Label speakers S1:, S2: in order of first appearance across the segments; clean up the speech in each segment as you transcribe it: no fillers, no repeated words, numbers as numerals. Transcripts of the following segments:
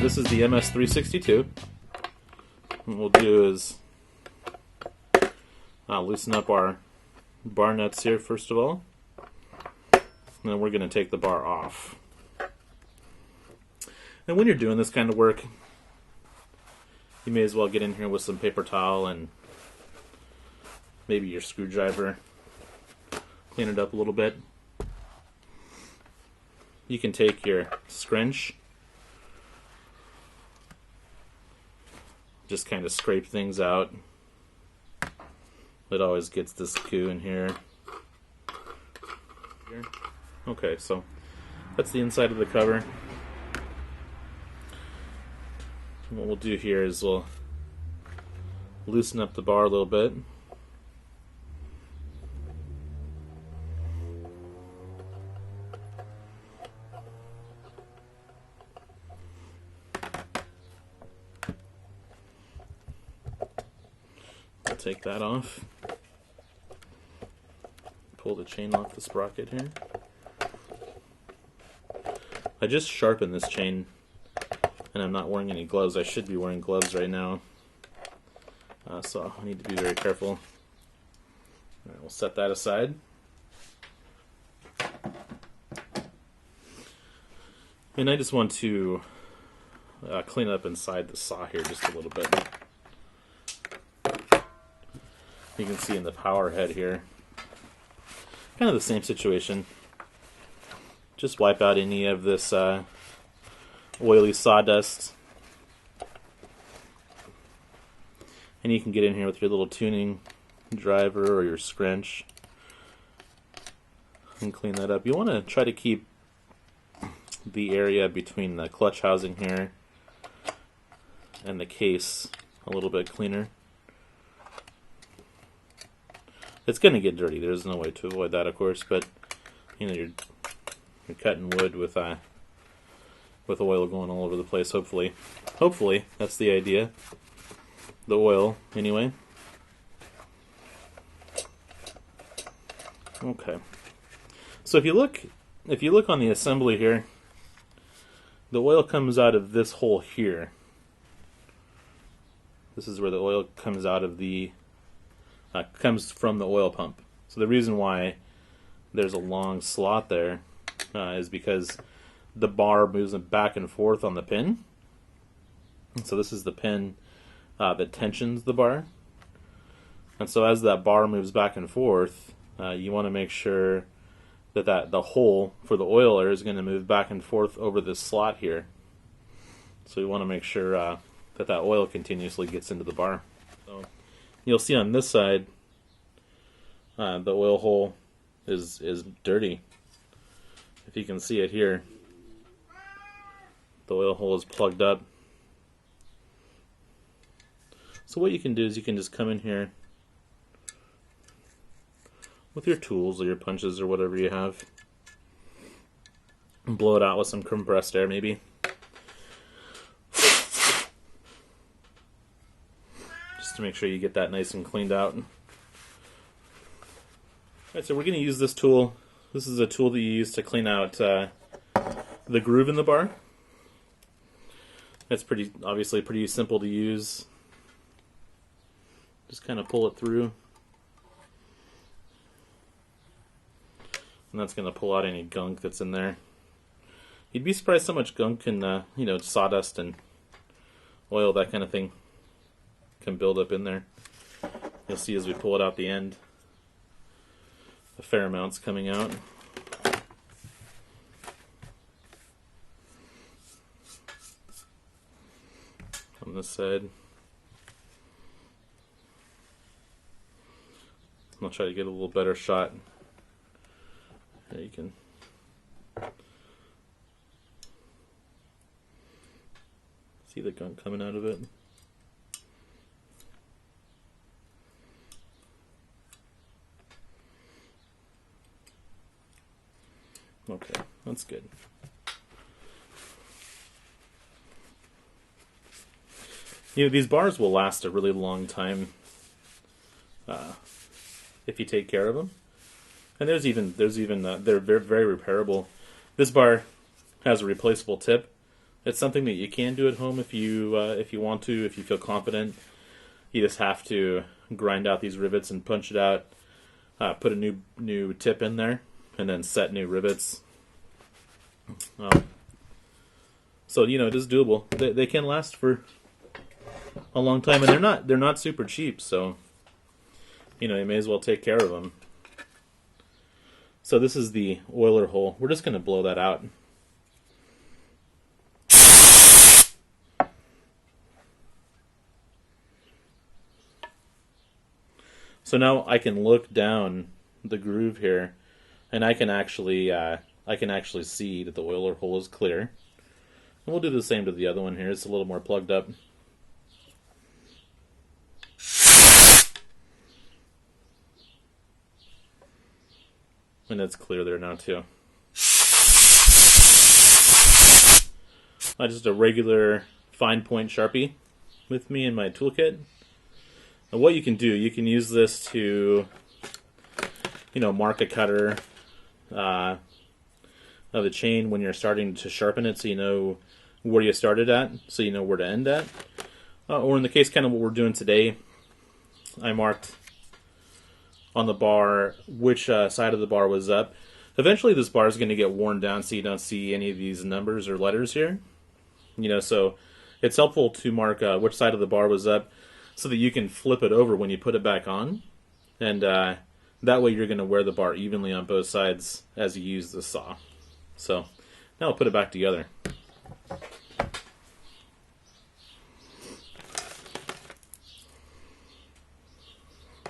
S1: So this is the MS362. What we'll do is loosen up our bar nuts here first of all. And then we're going to take the bar off. And when you're doing this kind of work, you may as well get in here with some paper towel and maybe your screwdriver. Clean it up a little bit. You can take your scrunch, just kind of scrape things out. It always gets this goo in here. Okay, so that's the inside of the cover. What we'll do here is we'll loosen up the bar a little bit. I'll take that off. Pull the chain off the sprocket here. I just sharpened this chain and I'm not wearing any gloves. I should be wearing gloves right now. So I need to be very careful. Alright, we'll set that aside. And I just want to clean up inside the saw here just a little bit. You can see in the power head here, kind of the same situation. Just wipe out any of this oily sawdust. And you can get in here with your little tuning driver or your scrunch and clean that up. You want to try to keep the area between the clutch housing here and the case a little bit cleaner. It's going to get dirty. There's no way to avoid that, of course, but you know, you're cutting wood with oil going all over the place. Hopefully that's the idea. The oil, anyway. Okay. So if you look on the assembly here, the oil comes out of this hole here. This is where the oil comes out of the comes from the oil pump. So the reason why there's a long slot there is because the bar moves back and forth on the pin. So this is the pin that tensions the bar. And so as that bar moves back and forth, you want to make sure that the hole for the oiler is going to move back and forth over this slot here. So you want to make sure that oil continuously gets into the bar. So you'll see on this side, the oil hole is dirty. If you can see it here, the oil hole is plugged up. So what you can do is you can just come in here with your tools or your punches or whatever you have and blow it out with some compressed air maybe. Just to make sure you get that nice and cleaned out. Alright, so we're going to use this tool. This is a tool that you use to clean out the groove in the bar. It's obviously pretty simple to use. Just kind of pull it through. And that's going to pull out any gunk that's in there. You'd be surprised how much gunk and sawdust and oil, that kind of thing, can build up in there. You'll see as we pull it out the end, a fair amount's coming out. On this side. I'll try to get a little better shot. There you can see the gunk coming out of it. Okay, that's good. You know, these bars will last a really long time if you take care of them. And they're very repairable. This bar has a replaceable tip, It's something that you can do at home if you want to, if you feel confident. You just have to grind out these rivets and punch it out. Put a new tip in there, and then set new rivets. So it is doable. They can last for a long time, and they're not super cheap. So you may as well take care of them. So this is the oiler hole. We're just going to blow that out. So now I can look down the groove here, and I can actually see that the oiler hole is clear. And we'll do the same to the other one here. It's a little more plugged up. And it's clear there now too. Just a regular fine point Sharpie with me in my toolkit. And what you can do, you can use this to, mark a cutter of the chain when you're starting to sharpen it, so you know where you started at, so you know where to end at. Or in the case kind of what we're doing today, I marked on the bar which side of the bar was up. Eventually this bar is going to get worn down so you don't see any of these numbers or letters here. So it's helpful to mark which side of the bar was up, so that you can flip it over when you put it back on, and that way you're going to wear the bar evenly on both sides as you use the saw. So now I'll put it back together.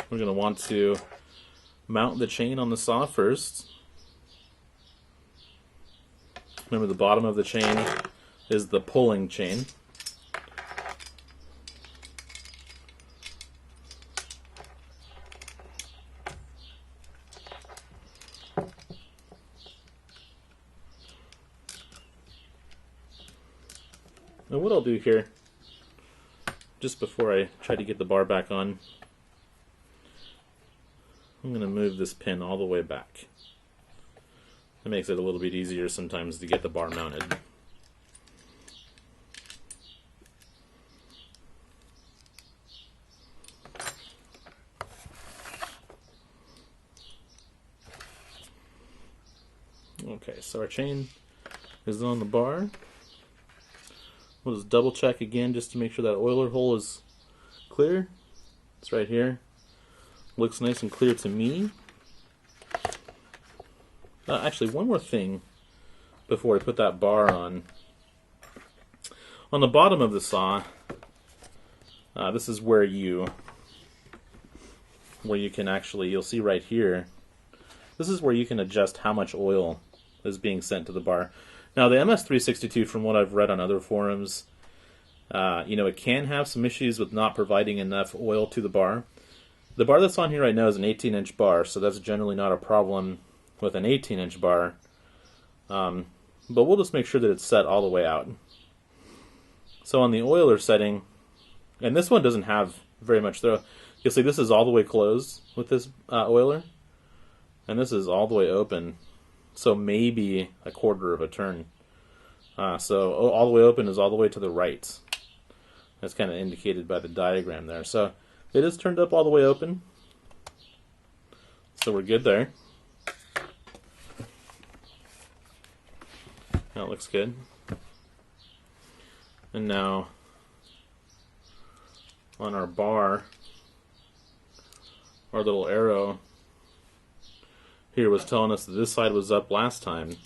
S1: We're going to want to mount the chain on the saw first. Remember, the bottom of the chain is the pulling chain. Now what I'll do here, just before I try to get the bar back on, I'm going to move this pin all the way back. It makes it a little bit easier sometimes to get the bar mounted. Okay, so our chain is on the bar. We'll just double check again just to make sure that oiler hole is clear. It's right here. Looks nice and clear to me. Actually, one more thing before I put that bar on. On the bottom of the saw, this is where you can actually, you'll see right here, this is where you can adjust how much oil is being sent to the bar. Now, the MS362, from what I've read on other forums, it can have some issues with not providing enough oil to the bar. The bar that's on here right now is an 18-inch bar, so that's generally not a problem with an 18-inch bar. But we'll just make sure that it's set all the way out. So on the oiler setting, and this one doesn't have very much throw. You'll see this is all the way closed with this oiler, and this is all the way open. So maybe a quarter of a turn. So all the way open is all the way to the right. That's kind of indicated by the diagram there. So it is turned up all the way open. So we're good there. That looks good. And now on our bar, our little arrow here was telling us that this side was up last time,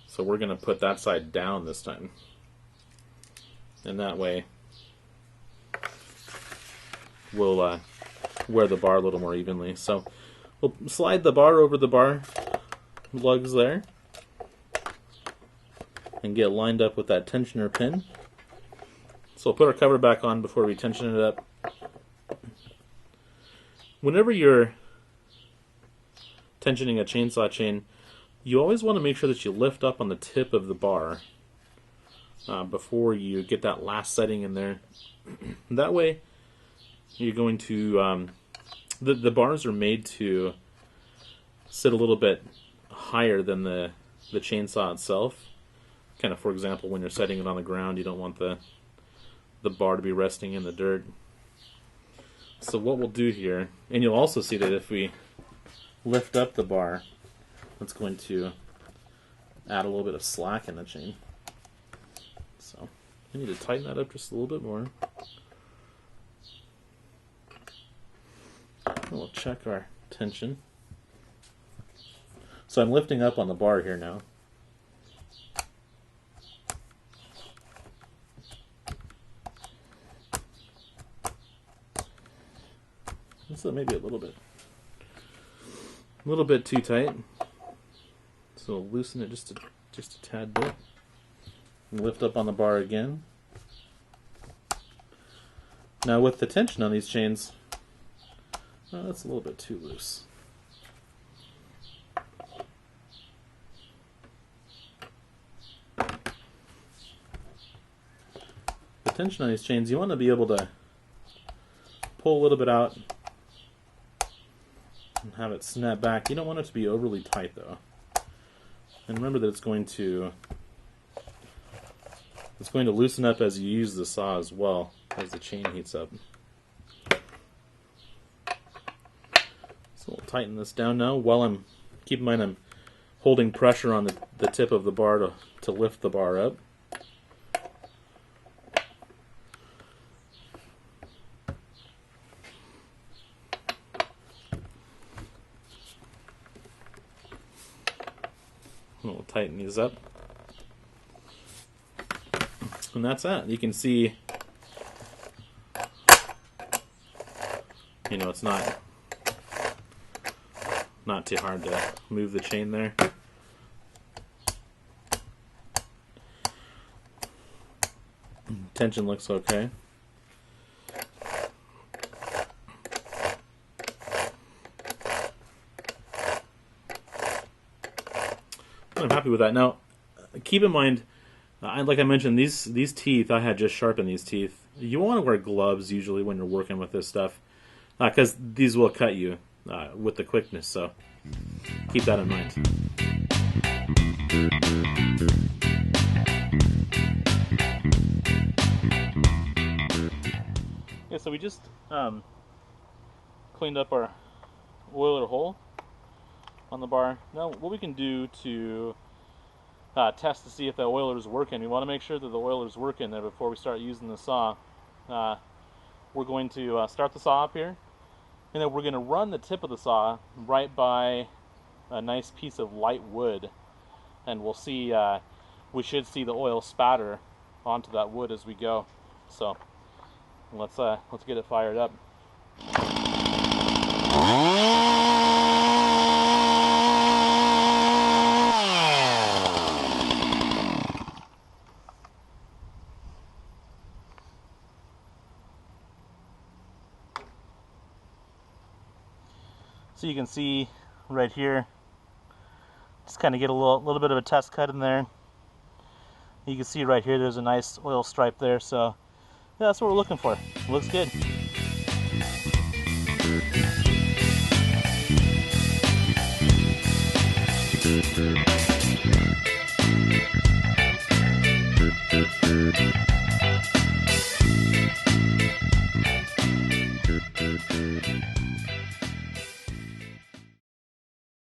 S1: so we're going to put that side down this time, and that way we'll wear the bar a little more evenly. So we'll slide the bar over the bar lugs there and get lined up with that tensioner pin. So we'll put our cover back on before we tension it up. Whenever you're tensioning a chainsaw chain, you always want to make sure that you lift up on the tip of the bar before you get that last setting in there. That way you're going to the bars are made to sit a little bit higher than the chainsaw itself, kind of, for example, when you're setting it on the ground, you don't want the bar to be resting in the dirt. So what we'll do here, and you'll also see that if we lift up the bar, it's going to add a little bit of slack in the chain. So we need to tighten that up just a little bit more. And we'll check our tension. So I'm lifting up on the bar here now. So maybe a little bit too tight. So we'll loosen it just a tad bit. And lift up on the bar again. Now with the tension on these chains, that's a little bit too loose. The tension on these chains, you want to be able to pull a little bit out and have it snap back. You don't want it to be overly tight though. And remember that it's going to loosen up as you use the saw as well, as the chain heats up. So we'll tighten this down now. While keep in mind I'm holding pressure on the tip of the bar to lift the bar up. We'll tighten these up. And that's that. You can see, it's not too hard to move the chain there. Tension looks okay. I'm happy with that. Now, keep in mind, like I mentioned, these teeth, I had just sharpened these teeth. You want to wear gloves usually when you're working with this stuff, because these will cut you with the quickness, so keep that in mind. Yeah, so we just cleaned up our oiler hole on the bar. Now what we can do to test to see if the oiler is working, we want to make sure that the oiler is working there before we start using the saw. We're going to start the saw up here, and then we're going to run the tip of the saw right by a nice piece of light wood, and we'll see, we should see the oil spatter onto that wood as we go. So let's get it fired up. So you can see right here, just kind of get a little bit of a test cut in there. You can see right here there's a nice oil stripe there, so yeah, that's what we're looking for. Looks good.